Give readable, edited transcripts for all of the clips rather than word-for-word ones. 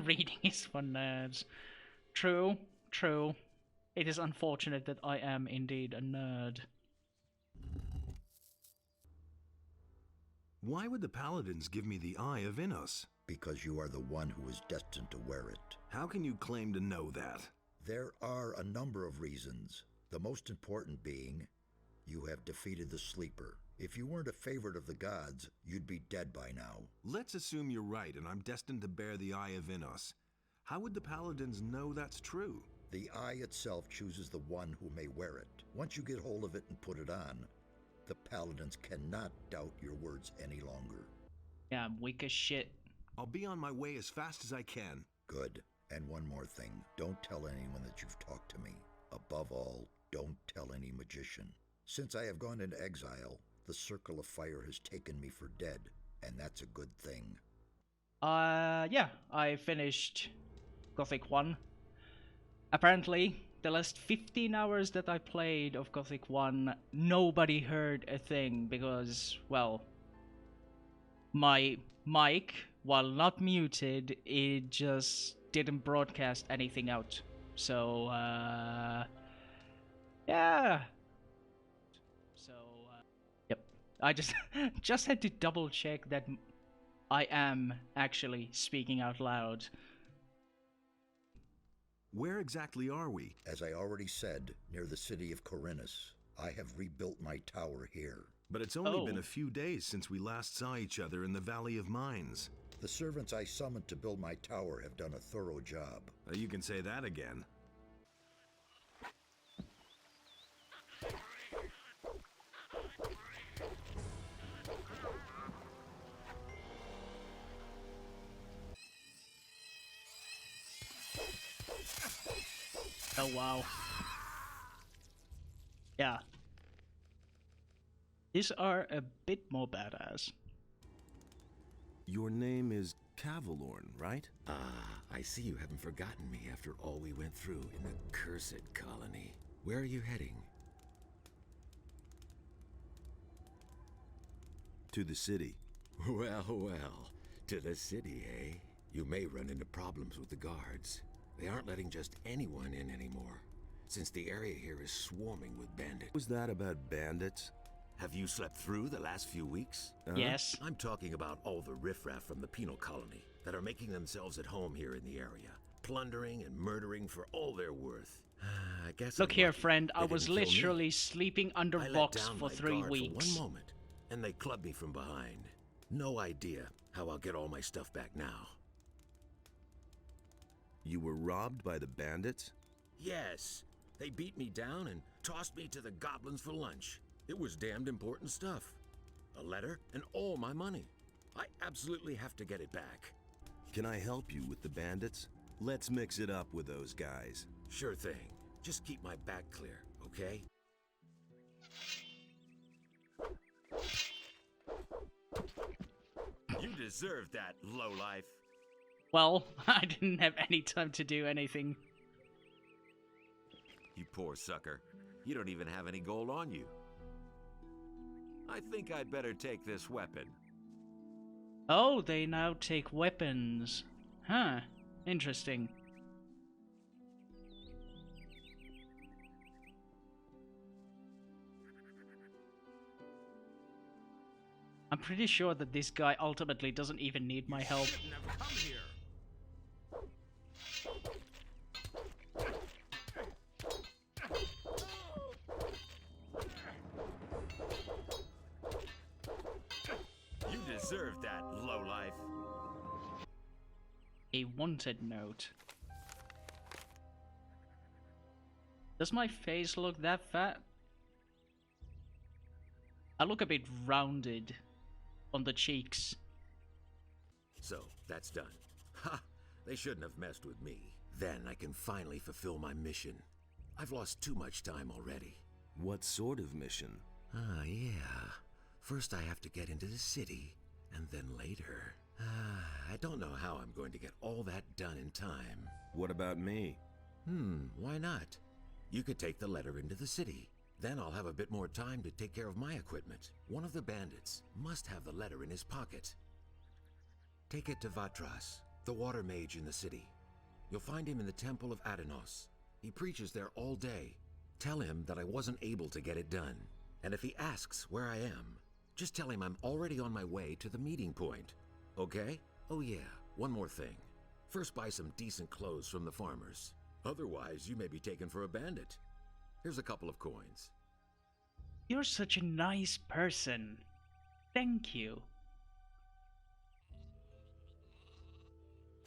Reading is for nerds. True, true. It is unfortunate that I am indeed a nerd. Why would the paladins give me the Eye of Innos? Because you are the one who is destined to wear it. How can you claim to know that? There are a number of reasons, the most important being you have defeated the Sleeper. If you weren't a favorite of the gods, you'd be dead by now. Let's assume you're right and I'm destined to bear the Eye of Innos. How would the paladins know that's true? The eye itself chooses the one who may wear it. Once you get hold of it and put it on, the paladins cannot doubt your words any longer. Yeah, I'm weak as shit. I'll be on my way as fast as I can. Good. And one more thing. Don't tell anyone that you've talked to me. Above all, don't tell any magician. Since I have gone into exile, the Circle of Fire has taken me for dead, and that's a good thing. Yeah, I finished Gothic 1. Apparently, the last 15 hours that I played of Gothic 1, nobody heard a thing because, well, my mic, while not muted, it just didn't broadcast anything out. So, yeah. So, yep. I just just had to double check that I am actually speaking out loud. Where exactly are we? As I already said, near the city of Corinus. I have rebuilt my tower here. But it's only been a few days since we last saw each other in the Valley of Mines. The servants I summoned to build my tower have done a thorough job. You can say that again. Oh wow. Yeah. These are a bit more badass. Your name is Cavalorn, right? Ah, I see you haven't forgotten me after all we went through in the cursed colony. Where are you heading? To the city. Well, well. To the city, eh? You may run into problems with the guards. They aren't letting just anyone in anymore, since the area here is swarming with bandits. Was that about bandits? Have you slept through the last few weeks? Yes. I'm talking about all the riffraff from the penal colony that are making themselves at home here in the area, plundering and murdering for all they're worth. I guess. Look I'm here, lucky friend. I they was didn't kill me. literally sleeping under I let rocks down for my 3 guard weeks. for one moment, and they clubbed me from behind. No idea how I'll get all my stuff back now. You were robbed by the bandits? Yes, they beat me down and tossed me to the goblins for lunch. It was damned important stuff. A letter and all my money. I absolutely have to get it back. Can I help you with the bandits? Let's mix it up with those guys. Sure thing. Just keep my back clear, okay? You deserve that, lowlife. Well, I didn't have any time to do anything. You poor sucker. You don't even have any gold on you. I think I'd better take this weapon. Oh, they now take weapons. Huh. Interesting. I'm pretty sure that this guy ultimately doesn't even need my help. Never come here. You deserve that, lowlife. A wanted note. Does my face look that fat? I look a bit rounded on the cheeks. So, that's done. Ha! They shouldn't have messed with me. Then I can finally fulfill my mission. I've lost too much time already. What sort of mission? Ah, yeah. First I have to get into the city, and then later... I don't know how I'm going to get all that done in time. What about me? Why not? You could take the letter into the city. Then I'll have a bit more time to take care of my equipment. One of the bandits must have the letter in his pocket. Take it to Vatras. the water mage in the city. You'll find him in the Temple of Adanos. He preaches there all day. Tell him that I wasn't able to get it done. And if he asks where I am, just tell him I'm already on my way to the meeting point. Okay? Oh yeah, one more thing. First buy some decent clothes from the farmers. Otherwise, you may be taken for a bandit. Here's a couple of coins. You're such a nice person. Thank you.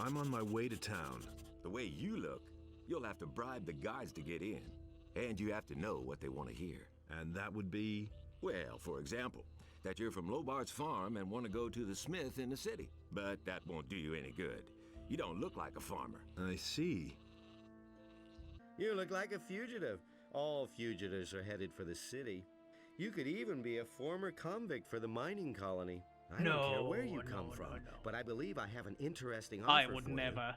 I'm on my way to town. The way you look, you'll have to bribe the guards to get in. And you have to know what they want to hear. And that would be... Well, for example, that you're from Lobart's farm and want to go to the smith in the city. But that won't do you any good. You don't look like a farmer. I see. You look like a fugitive. All fugitives are headed for the city. You could even be a former convict for the mining colony. I don't care where you come from, but I believe I have an interesting offer I would for never.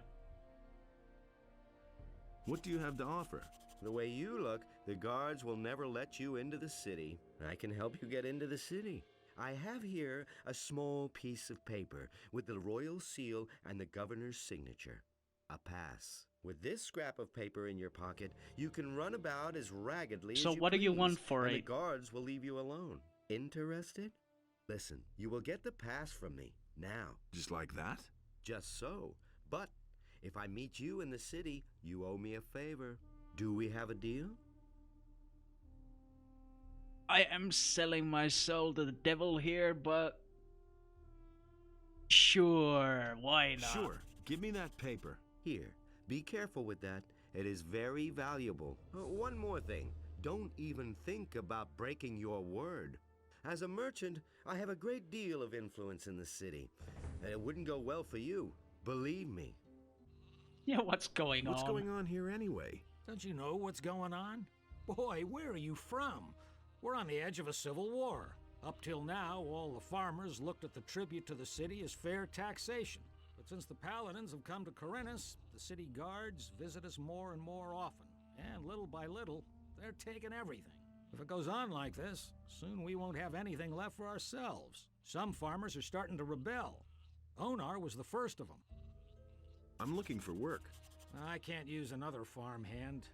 What do you have to offer? you. The way you look, the guards will never let you into the city. I can help you get into the city. I have here a small piece of paper with the royal seal and the governor's signature. A pass. With this scrap of paper in your pocket, you can run about as raggedly as you So what do you please, want for and it? the guards will leave you alone. Interested? Listen, you will get the pass from me, now. Just like that? Just so. But if I meet you in the city, you owe me a favor. Do we have a deal? I am selling my soul to the devil here, but... Sure, why not? Sure. Give me that paper. Here, be careful with that. It is very valuable. One more thing. Don't even think about breaking your word. As a merchant, I have a great deal of influence in the city. And it wouldn't go well for you. Believe me. Yeah, what's going on? What's going on here anyway? Don't you know what's going on? Boy, where are you from? We're on the edge of a civil war. Up till now, all the farmers looked at the tribute to the city as fair taxation. But since the paladins have come to Corinthus, the city guards visit us more and more often. And little by little, they're taking everything. If it goes on like this, soon we won't have anything left for ourselves. Some farmers are starting to rebel. Onar was the first of them. I'm looking for work. I can't use another farmhand,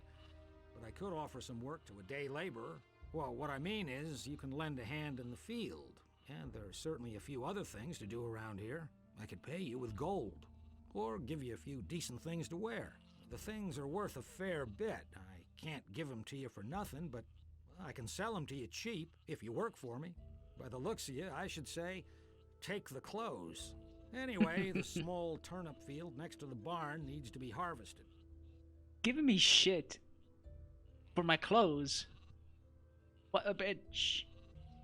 but I could offer some work to a day laborer. Well, what I mean is, you can lend a hand in the field, and there are certainly a few other things to do around here. I could pay you with gold, or give you a few decent things to wear. The things are worth a fair bit. I can't give them to you for nothing, but I can sell them to you cheap if you work for me. By the looks of you, I should say, take the clothes. Anyway, the small turnip field next to the barn needs to be harvested. Giving me shit for my clothes. What a bitch.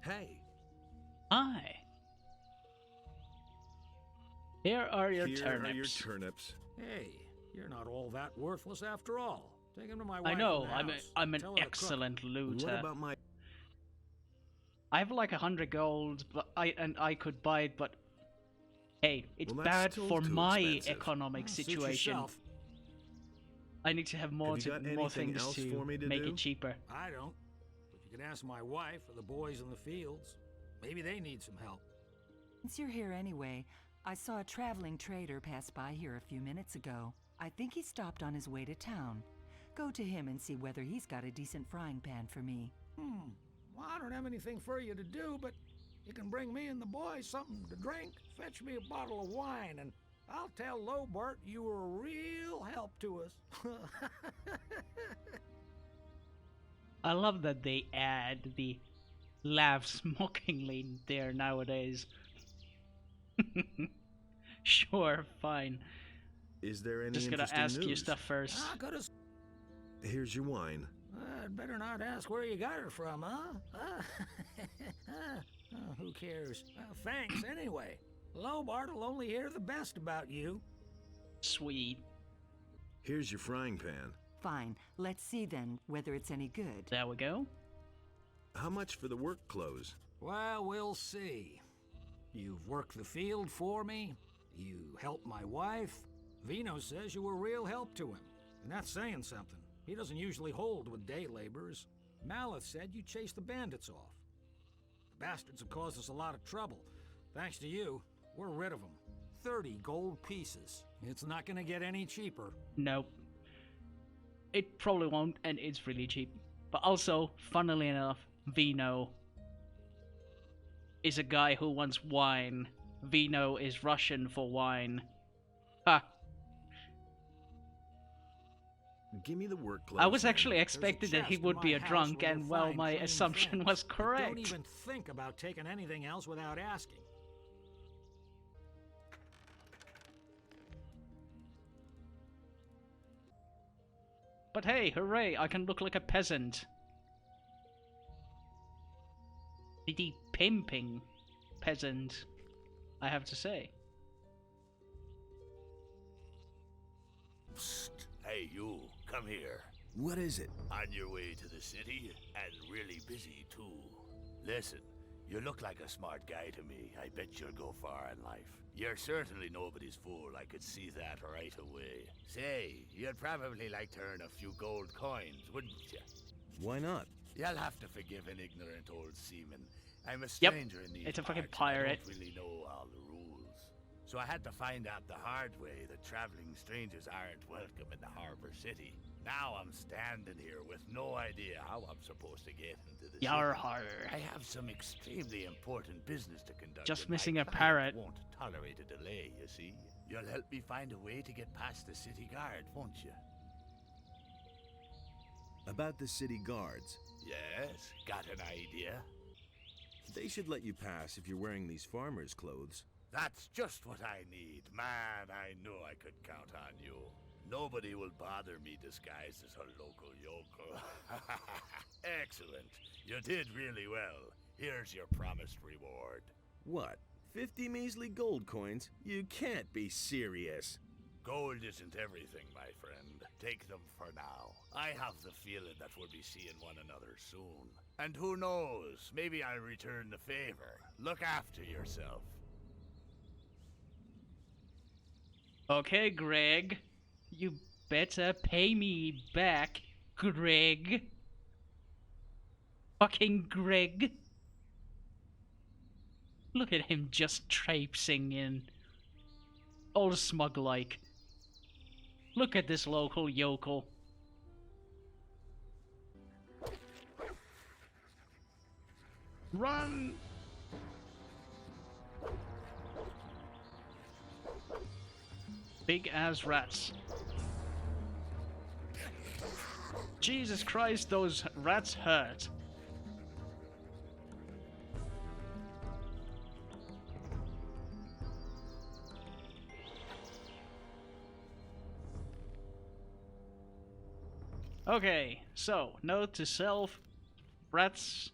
Hey, Hi. Here are your here turnips. are your turnips. Hey, you're not all that worthless after all. Take them to my wife I know, in the house. I'm an Tell her to cook. excellent What looter. about my... I have like 100 gold, but I could buy it, but hey, it's Well, that's bad still for too my expensive. economic Suit situation. yourself. I need to have more Have you got more anything things else to for me to make do? it cheaper. I don't. But you can ask my wife or the boys in the fields. Maybe they need some help. Since you're here anyway, I saw a traveling trader pass by here a few minutes ago. I think he stopped on his way to town. Go to him and see whether he's got a decent frying pan for me. Well, I don't have anything for you to do, but you can bring me and the boys something to drink. Fetch me a bottle of wine, and I'll tell Lobart you were a real help to us. I love that they add the laughs mockingly there nowadays. Sure, fine. Is there any Just gonna interesting ask you news? stuff first. I could have. Here's your wine. I'd better not ask where you got her from, huh? Who cares? Thanks, anyway. Lobart will only hear the best about you. Sweet. Here's your frying pan. Fine, let's see then whether it's any good. There we go. How much for the work clothes? Well, we'll see. You've worked the field for me. You helped my wife. Vino says you were real help to him. And that's saying something. He doesn't usually hold with day laborers. Malith said you chased the bandits off. The bastards have caused us a lot of trouble. Thanks to you, we're rid of them. 30 gold pieces. It's not gonna get any cheaper. Nope. It probably won't, and it's really cheap. But also, funnily enough, Vino is a guy who wants wine. Vino is Russian for wine. Ha! Give me the work clothes. I was then. actually expecting that he There's a would chest be in a my drunk, house and where well, you'll my find clean assumption things. was Don't correct. even think about taking anything else without asking. But hey, hooray, I can look like a peasant. Pretty pimping peasant, I have to say. Psst. Hey, you, come here. What is it? On your way to the city, and really busy, too. Listen, you look like a smart guy to me. I bet you'll go far in life. You're certainly nobody's fool, I could see that right away. Say, you'd probably like to earn a few gold coins, wouldn't you? Why not? You'll have to forgive an ignorant old seaman. I'm a Yep, stranger in these it's a fucking parts, and I pirate. don't really know all the rules. So I had to find out the hard way that traveling strangers aren't welcome in the harbor city. Now I'm standing here with no idea how I'm supposed to get into the Yar city. har. I have some extremely important business to conduct. Just and my missing a client parrot. Won't tolerate a delay, you see. You'll help me find a way to get past the city guard, won't you? About the city guards. Yes, got an idea? They should let you pass if you're wearing these farmer's clothes. That's just what I need. Man, I knew I could count on you. Nobody will bother me disguised as a local yokel. Excellent. You did really well. Here's your promised reward. What? 50 measly gold coins? You can't be serious. Gold isn't everything, my friend. Take them for now. I have the feeling that we'll be seeing one another soon. And who knows, maybe I'll return the favor. Look after yourself. Okay, Greg. You better pay me back, Greg. Fucking Greg. Look at him just traipsing in. All smug-like. Look at this local yokel. Run! Big ass rats. Jesus Christ, those rats hurt. Okay, so, note to self, rats.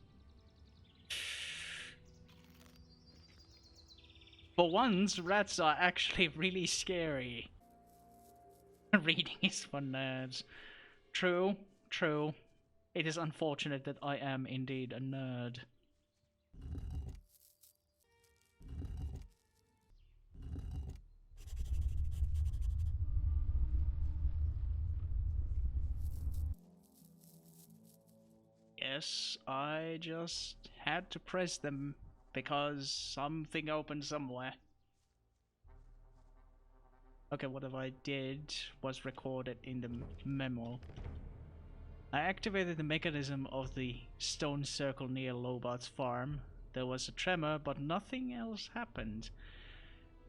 For once, rats are actually really scary. Reading is for nerds. True, true. It is unfortunate that I am indeed a nerd. Yes, I just had to press them because something opened somewhere. Okay, whatever I did was recorded in the memo. I activated the mechanism of the stone circle near Lothard's farm. There was a tremor, but nothing else happened.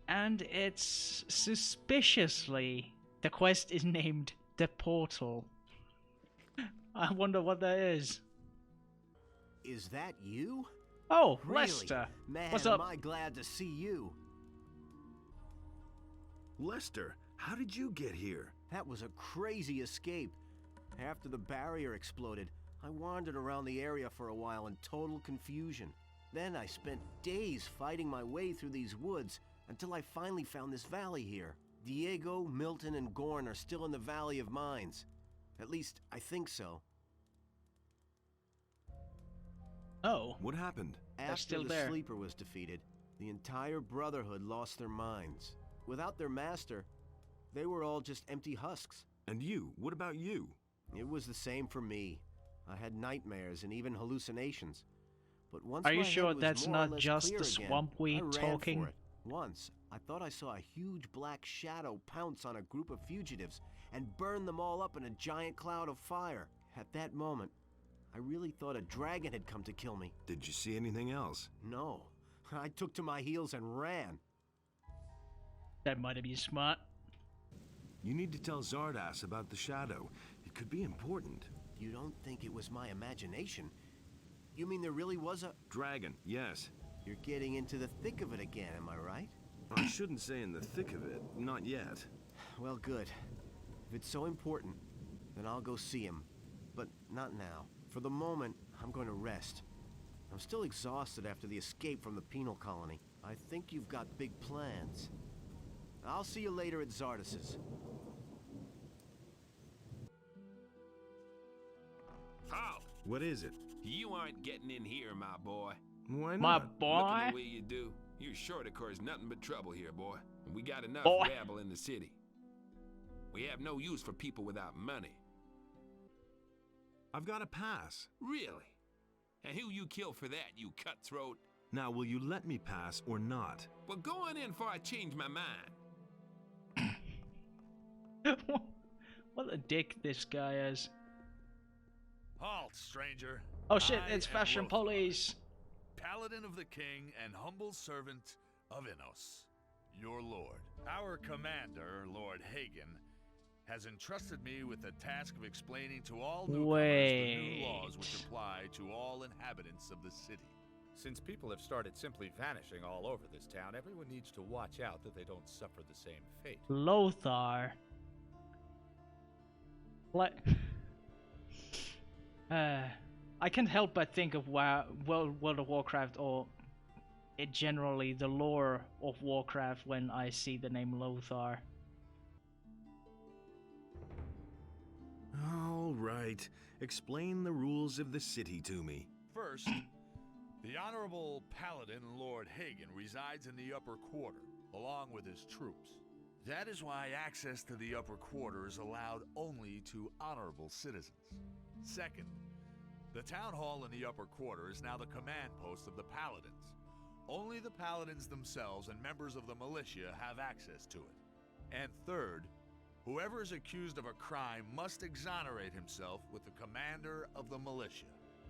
And it's suspiciously, the quest is named The Portal. I wonder what that is. Is that you? Oh, Really? Lester. Man, What's up? am I glad to see you. Lester, how did you get here? That was a crazy escape. After the barrier exploded, I wandered around the area for a while in total confusion. Then I spent days fighting my way through these woods until I finally found this valley here. Diego, Milton, and Gorn are still in the Valley of Mines. At least, I think so. Oh, What happened? After still the there. Sleeper was defeated, the entire Brotherhood lost their minds. Without their master, they were all just empty husks. And you? What about you? It was the same for me. I had nightmares and even hallucinations. But once Are you my head sure was that's more or not less just clear the again, swamp weed I ran talking? for it. Once, I thought I saw a huge black shadow pounce on a group of fugitives and burn them all up in a giant cloud of fire. At that moment, I really thought a dragon had come to kill me. Did you see anything else? No. I took to my heels and ran. That might have been smart. You need to tell Xardas about the shadow. It could be important. You don't think it was my imagination? You mean there really was a... Dragon, yes. You're getting into the thick of it again, am I right? I shouldn't say in the thick of it. Not yet. Well, good. If it's so important, then I'll go see him. But not now. For the moment, I'm going to rest. I'm still exhausted after the escape from the penal colony. I think you've got big plans. I'll see you later at Xardas's. Halt! What is it? You aren't getting in here, my boy. Why My not? boy. Looking the way you do, you're sure to cause nothing but trouble here, boy. And we got enough Boy. rabble in the city. We have no use for people without money. I've got a pass. Really? And who you kill for that, you cutthroat? Now, will you let me pass or not? Well, go on in before I change my mind. What a dick this guy is. Halt, stranger. Oh shit, I it's am fashion Lothar, police. Paladin of the king and humble servant of Innos, your lord. Our commander, Lord Hagen, has entrusted me with the task of explaining to all newcomers the new laws which apply to all inhabitants of the city. Since people have started simply vanishing all over this town, everyone needs to watch out that they don't suffer the same fate. Lothar. What? I can't help but think of World of Warcraft, or generally the lore of Warcraft, when I see the name Lothar. All right. Explain the rules of the city to me. First, the Honorable Paladin Lord Hagen resides in the Upper Quarter, along with his troops. That is why access to the Upper Quarter is allowed only to honorable citizens. Second, the Town Hall in the Upper Quarter is now the command post of the Paladins. Only the Paladins themselves and members of the militia have access to it. And third, whoever is accused of a crime must exonerate himself with the commander of the militia.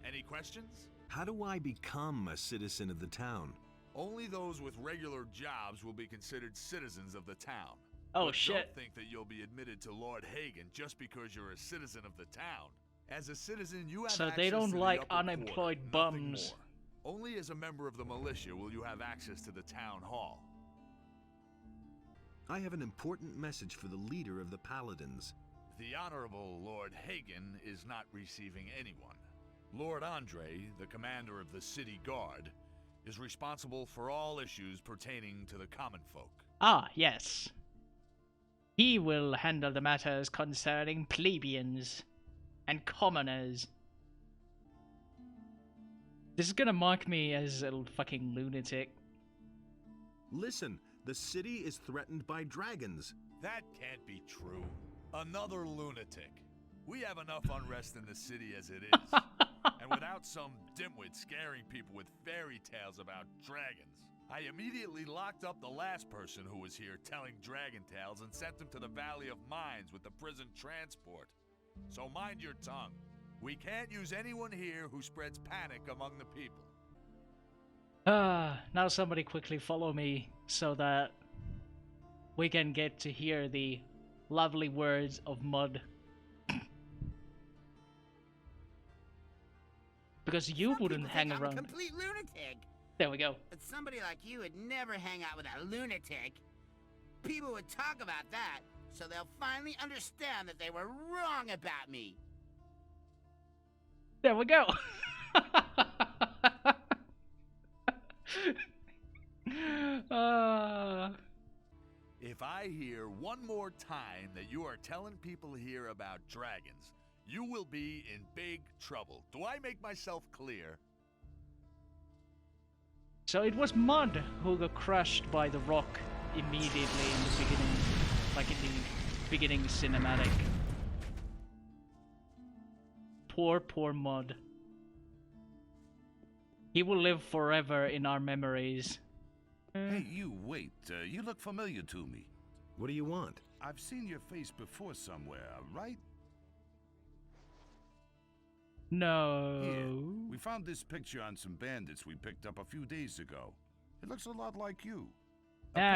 Any questions? How do I become a citizen of the town? Only those with regular jobs will be considered citizens of the town. Oh But shit. don't think that you'll be admitted to Lord Hagen just because you're a citizen of the town. As a citizen, you have So access they don't to like the upper unemployed quarter, nothing bums. more. Only as a member of the militia will you have access to the town hall. I have an important message for the leader of the Paladins. The Honorable Lord Hagen is not receiving anyone. Lord Andre, the commander of the city guard, is responsible for all issues pertaining to the common folk. Ah, yes. He will handle the matters concerning plebeians and commoners. This is gonna mark me as a fucking lunatic. Listen, the city is threatened by dragons. That can't be true. Another lunatic. We have enough unrest in the city as it is. And without some dimwit scaring people with fairy tales about dragons, I immediately locked up the last person who was here telling dragon tales and sent him to the Valley of Mines with the prison transport. So mind your tongue. We can't use anyone here who spreads panic among the people. Now somebody quickly follow me so that we can get to hear the lovely words of Mud. Because you Some wouldn't people hang think I'm around. a complete lunatic. There we go. But somebody like you would never hang out with a lunatic. People would talk about that, so they'll finally understand that they were wrong about me. There we go. If I hear one more time that you are telling people here about dragons, you will be in big trouble. Do I make myself clear? So it was Mud who got crushed by the rock immediately in the beginning, like in the beginning cinematic. Poor Mud. He will live forever in our memories. Hey, you, wait. You look familiar to me. What do you want? I've seen your face before somewhere, right? No. Here, we found this picture on some bandits we picked up a few days ago. It looks a lot like you.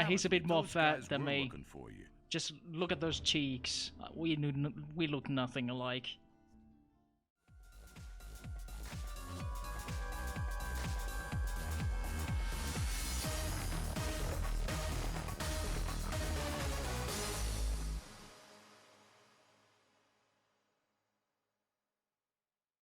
He's a bit more fat than me. For you. Just look at those cheeks. We look nothing alike.